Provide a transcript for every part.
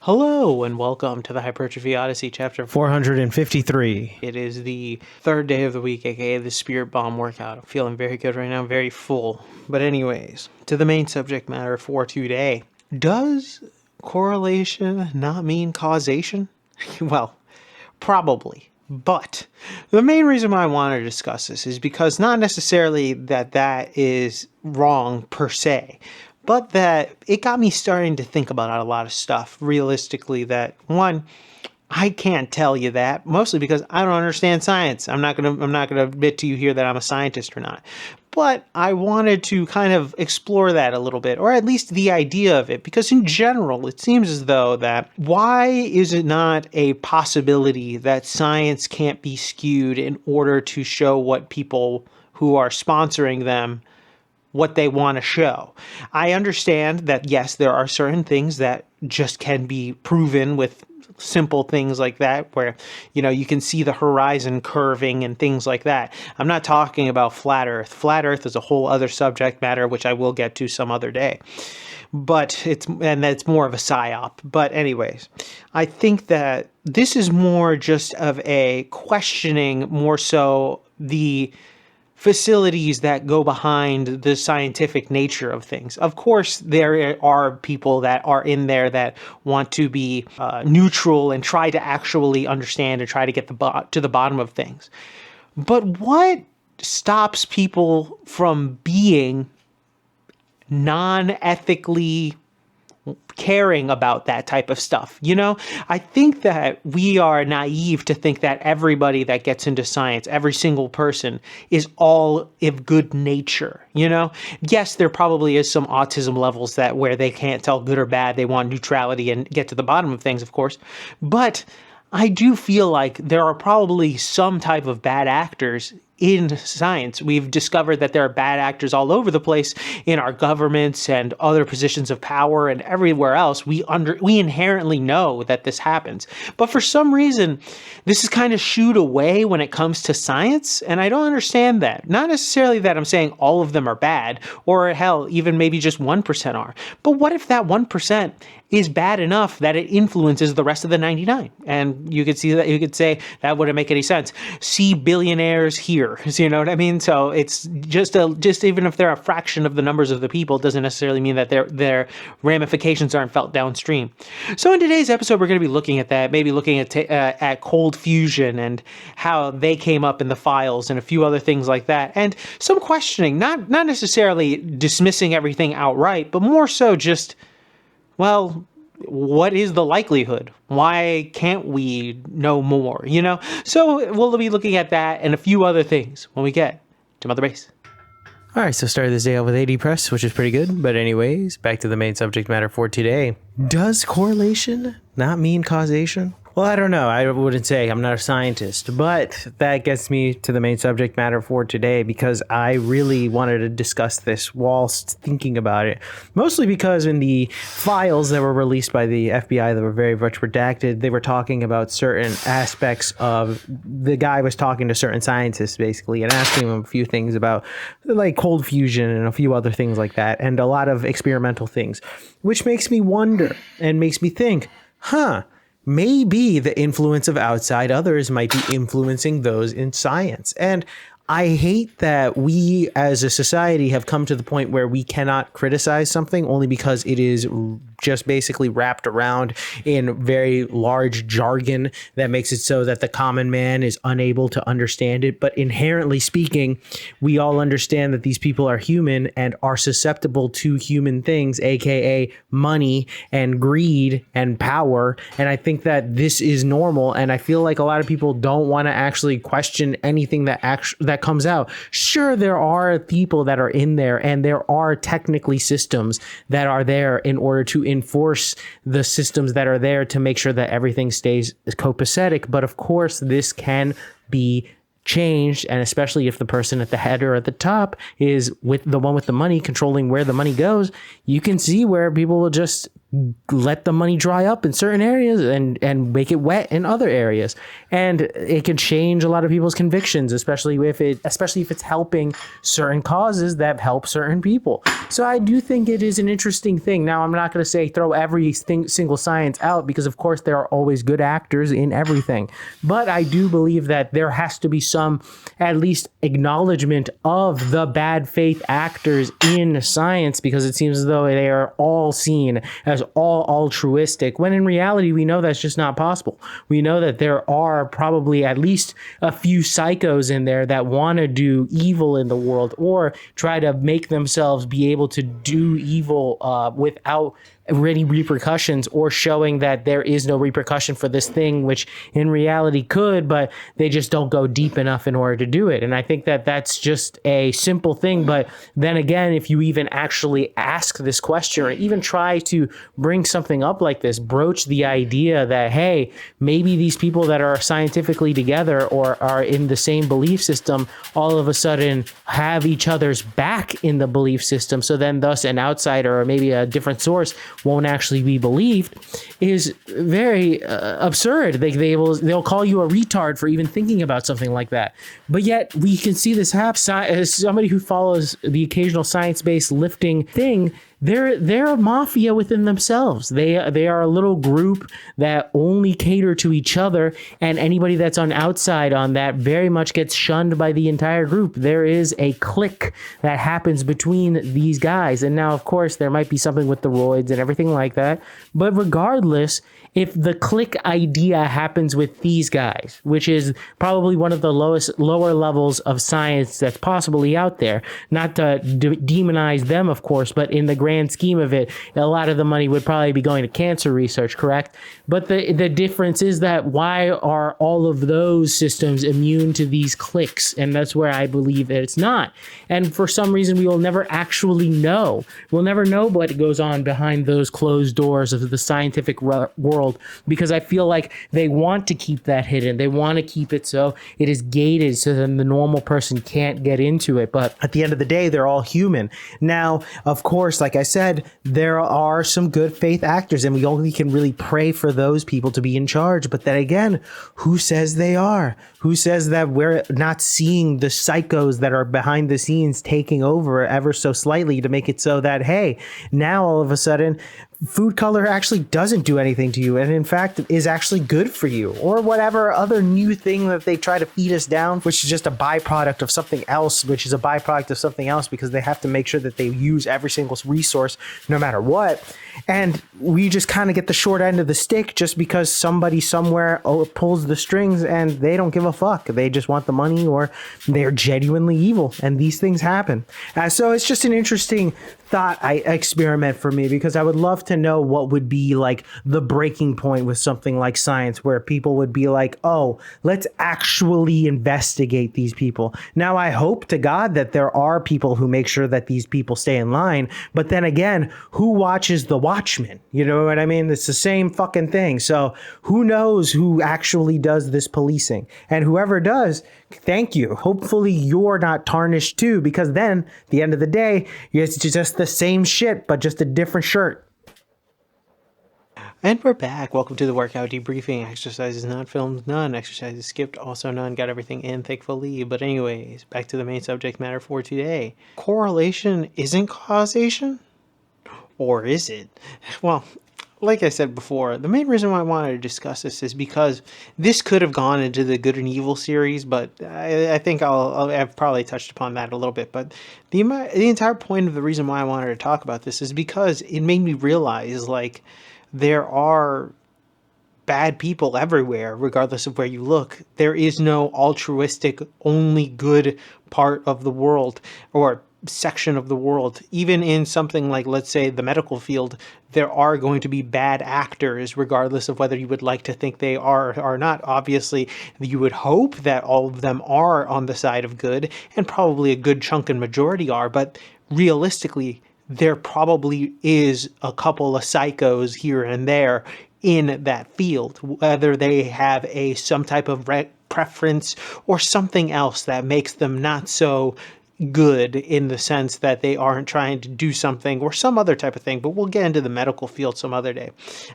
Hello and welcome to the Hypertrophy Odyssey chapter 453. It is the third day of the week, aka the Spirit Bomb workout. I'm feeling very good right now, very full. But anyways, to the main subject matter for today. Does correlation not mean causation? Well, probably. But the main reason why I want to discuss this is because not necessarily that is wrong per se, but that it got me starting to think about a lot of stuff realistically. That one, I can't tell you that, mostly because I don't understand science. I'm not gonna admit to you here that I'm a scientist or not. But I wanted to kind of explore that a little bit, or at least the idea of it, because in general, it seems as though that why is it not a possibility that science can't be skewed in order to show what people who are sponsoring them what they want to show? I understand that, yes, there are certain things that just can be proven with simple things like that, where, you can see the horizon curving and things like that. I'm not talking about flat Earth. Flat Earth is a whole other subject matter, which I will get to some other day. But that's more of a psyop. But anyways, I think that this is more just of a questioning, more so the facilities that go behind the scientific nature of things. Of course, there are people that are in there that want to be neutral and try to actually understand and try to get to the bottom of things. But what stops people from being non-ethically caring about that type of stuff? I think that we are naive to think that everybody that gets into science, every single person, is all of good nature. Yes, there probably is some autism levels that where they can't tell good or bad. They want neutrality and get to the bottom of things, of course. But I do feel like there are probably some type of bad actors in science. We've discovered that there are bad actors all over the place in our governments and other positions of power and everywhere else. We inherently know that this happens. But for some reason, this is kind of shooed away when it comes to science, and I don't understand that. Not necessarily that I'm saying all of them are bad, or hell, even maybe just 1% are. But what if that 1% is bad enough that it influences the rest of the 99? And you could say that wouldn't make any sense. See billionaires here, you know what I mean? So it's just even if they're a fraction of the numbers of the people, doesn't necessarily mean that their ramifications aren't felt downstream. So in today's episode, we're going to be looking at that, maybe looking at cold fusion and how they came up in the files and a few other things like that, and some questioning, not necessarily dismissing everything outright, but more so just, well, what is the likelihood? Why can't we know more, So we'll be looking at that and a few other things when we get to Mother Base. All right, so started this day out with AD press, which is pretty good. But anyways, back to the main subject matter for today. Does correlation not mean causation? Well, I don't know. I wouldn't say. I'm not a scientist, but that gets me to the main subject matter for today because I really wanted to discuss this whilst thinking about it. Mostly because in the files that were released by the FBI that were very much redacted, they were talking about certain aspects of, the guy was talking to certain scientists basically and asking them a few things about like cold fusion and a few other things like that, and a lot of experimental things, which makes me wonder and makes me think, maybe the influence of outside others might be influencing those in science. And I hate that we as a society have come to the point where we cannot criticize something only because it is just basically wrapped around in very large jargon that makes it so that the common man is unable to understand it. But inherently speaking, we all understand that these people are human and are susceptible to human things, aka money and greed and power. And I think that this is normal. And I feel like a lot of people don't want to actually question anything that comes out. Sure, there are people that are in there, and there are technically systems that are there in order to enforce the systems that are there to make sure that everything stays copacetic. But of course, this can be changed, and especially if the person at the head or at the top is with the one with the money controlling where the money goes, you can see where people will just let the money dry up in certain areas and make it wet in other areas. And it can change a lot of people's convictions, especially if it's helping certain causes that help certain people. So I do think it is an interesting thing. Now, I'm not going to say throw every single science out, because of course there are always good actors in everything. But I do believe that there has to be some, at least, acknowledgement of the bad faith actors in science, because it seems as though they are all seen as all altruistic, when in reality we know that's just not possible. We know that there are probably at least a few psychos in there that want to do evil in the world, or try to make themselves be able to do evil without any repercussions, or showing that there is no repercussion for this thing, which in reality could, but they just don't go deep enough in order to do it. And I think that that's just a simple thing. But then again, if you even actually ask this question, or even try to bring something up like this, broach the idea that, hey, maybe these people that are scientifically together or are in the same belief system all of a sudden have each other's back in the belief system, so then thus an outsider or maybe a different source won't actually be believed, is very absurd. They'll call you a retard for even thinking about something like that. But yet we can see this happen. As somebody who follows the occasional science-based lifting thing, they're a mafia within themselves. They are a little group that only cater to each other, and anybody that's on outside on that very much gets shunned by the entire group. There is a clique that happens between these guys. And now, of course, there might be something with the roids and everything like that. But regardless, if the clique idea happens with these guys, which is probably one of the lower levels of science that's possibly out there, not to demonize them, of course, but in the grand scheme of it, a lot of the money would probably be going to cancer research, correct? But the difference is that why are all of those systems immune to these cliques? And that's where I believe that it's not. And for some reason, we will never actually know. We'll never know what goes on behind those closed doors of the scientific world, because I feel like they want to keep that hidden. They want to keep it so it is gated, so then the normal person can't get into it. But at the end of the day, they're all human. Now, of course, like I said, there are some good faith actors, and we only can really pray for those people to be in charge. But then again, who says they are? Who says that we're not seeing the psychos that are behind the scenes taking over ever so slightly to make it so that, hey, now all of a sudden food color actually doesn't do anything to you, and in fact is actually good for you, or whatever other new thing that they try to feed us down, which is just a byproduct of something else, which is a byproduct of something else, because they have to make sure that they use every single resource no matter what. And we just kind of get the short end of the stick just because somebody somewhere pulls the strings, and they don't give a fuck. They just want the money, or they're genuinely evil, and these things happen. So it's just an interesting thought experiment for me, because I would love to know what would be like the breaking point with something like science, where people would be like, oh, let's actually investigate these people. Now, I hope to God that there are people who make sure that these people stay in line. But then again, who watches the Watchmen? You know what I mean? It's the same fucking thing. So who knows who actually does this policing? And whoever does, thank you. Hopefully you're not tarnished too, because then at the end of the day, it's just the same shit, but just a different shirt. And we're back. Welcome to the workout debriefing. Exercises not filmed, none. Exercises skipped, also none. Got everything in, thankfully. But anyways, back to the main subject matter for today. Correlation isn't causation? Or is it? Well, like I said before, the main reason why I wanted to discuss this is because this could have gone into the good and evil series, but I think I've probably touched upon that a little bit. But the entire point of the reason why I wanted to talk about this is because it made me realize, like, there are bad people everywhere, regardless of where you look. There is no altruistic, only good part of the world, or section of the world. Even in something like, let's say, the medical field, there are going to be bad actors, regardless of whether you would like to think they are or not. Obviously, you would hope that all of them are on the side of good, and probably a good chunk and majority are, but realistically, there probably is a couple of psychos here and there in that field, whether they have some type of preference or something else that makes them not so good in the sense that they aren't trying to do something or some other type of thing, but we'll get into the medical field some other day.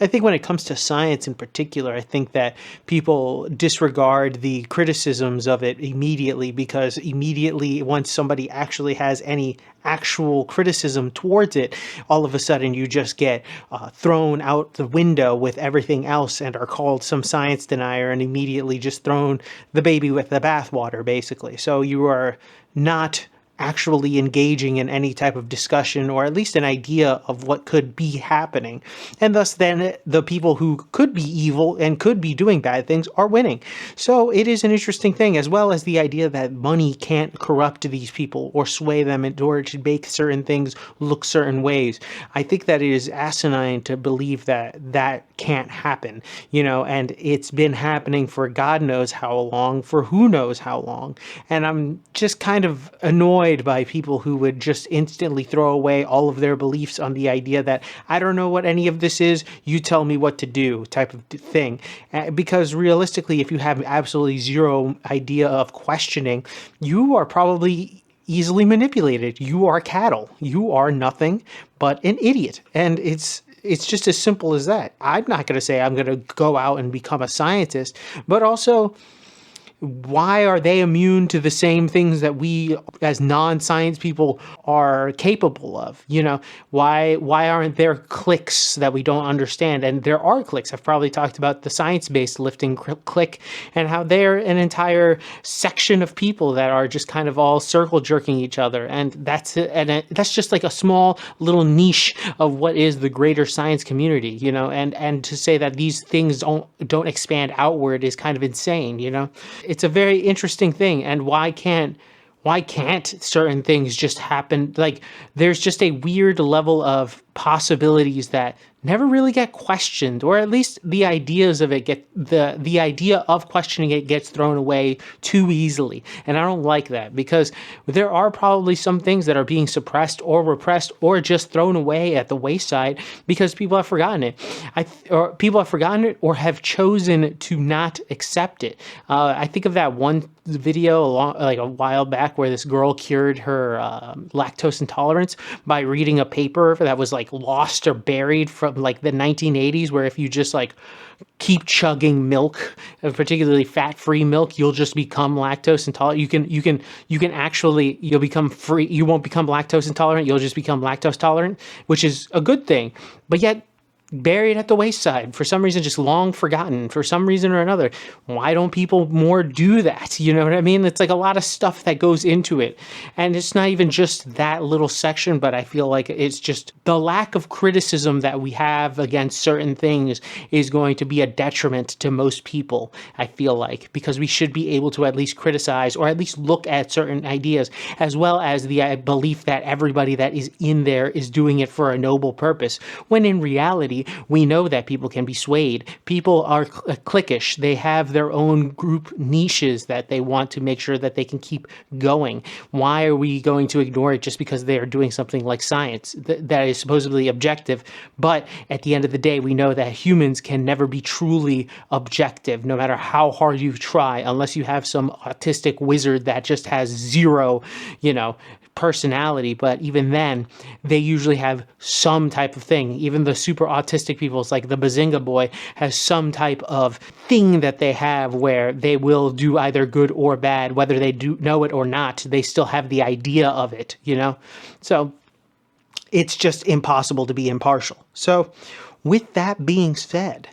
I think when it comes to science in particular, I think that people disregard the criticisms of it immediately, because immediately once somebody actually has any actual criticism towards it, all of a sudden you just get thrown out the window with everything else and are called some science denier and immediately just thrown the baby with the bathwater, basically. So you are not actually engaging in any type of discussion or at least an idea of what could be happening. And thus then the people who could be evil and could be doing bad things are winning. So it is an interesting thing, as well as the idea that money can't corrupt these people or sway them in order to make certain things look certain ways. I think that it is asinine to believe that that can't happen, and it's been happening for God knows how long, for who knows how long. And I'm just kind of annoyed by people who would just instantly throw away all of their beliefs on the idea that I don't know what any of this is, you tell me what to do type of thing. Because realistically, if you have absolutely zero idea of questioning, you are probably easily manipulated. You are cattle. You are nothing but an idiot. And it's just as simple as that. I'm not going to say I'm going to go out and become a scientist, but also, why are they immune to the same things that we as non-science people are capable of? Why aren't there cliques that we don't understand? And there are cliques. I've probably talked about the science-based lifting clique and how they're an entire section of people that are just kind of all circle jerking each other. And that's just like a small little niche of what is the greater science community, and to say that these things don't expand outward is kind of insane, It's a very interesting thing. And why can't certain things just happen? Like, there's just a weird level of possibilities that never really get questioned, or at least the ideas of it the idea of questioning it gets thrown away too easily. And I don't like that, because there are probably some things that are being suppressed or repressed or just thrown away at the wayside because people have forgotten it. Or people have forgotten it or have chosen to not accept it. I think of that one video a while back where this girl cured her lactose intolerance by reading a paper that was like lost or buried from like the 1980s, where if you just like keep chugging milk, particularly fat-free milk, you'll just become lactose intolerant. You'll become free. You won't become lactose intolerant. You'll just become lactose tolerant, which is a good thing. But yet, buried at the wayside, for some reason, just long forgotten for some reason or another. Why don't people more do that? You know what I mean? It's like a lot of stuff that goes into it. And it's not even just that little section, but I feel like it's just the lack of criticism that we have against certain things is going to be a detriment to most people, I feel like, because we should be able to at least criticize or at least look at certain ideas, as well as the belief that everybody that is in there is doing it for a noble purpose, when in reality, we know that people can be swayed. People are cliquish. They have their own group niches that they want to make sure that they can keep going. Why are we going to ignore it just because they are doing something like science that is supposedly objective? But at the end of the day, we know that humans can never be truly objective, no matter how hard you try, unless you have some autistic wizard that just has zero, personality. But even then, they usually have some type of thing. Even the super autistic people, it's like the Bazinga boy, has some type of thing that they have where they will do either good or bad, whether they do know it or not. They still have the idea of it, So it's just impossible to be impartial. So with that being said,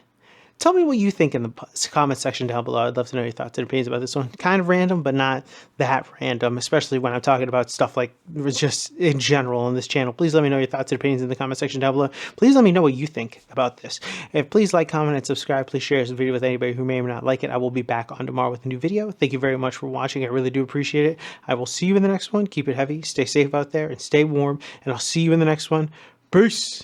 tell me what you think in the comment section down below. I'd love to know your thoughts and opinions about this one. Kind of random, but not that random, especially when I'm talking about stuff like just in general on this channel. Please let me know your thoughts and opinions in the comment section down below. Please let me know what you think about this. Please like, comment, and subscribe. Please share this video with anybody who may or may not like it. I will be back on tomorrow with a new video. Thank you very much for watching. I really do appreciate it. I will see you in the next one. Keep it heavy, stay safe out there, and stay warm. And I'll see you in the next one. Peace.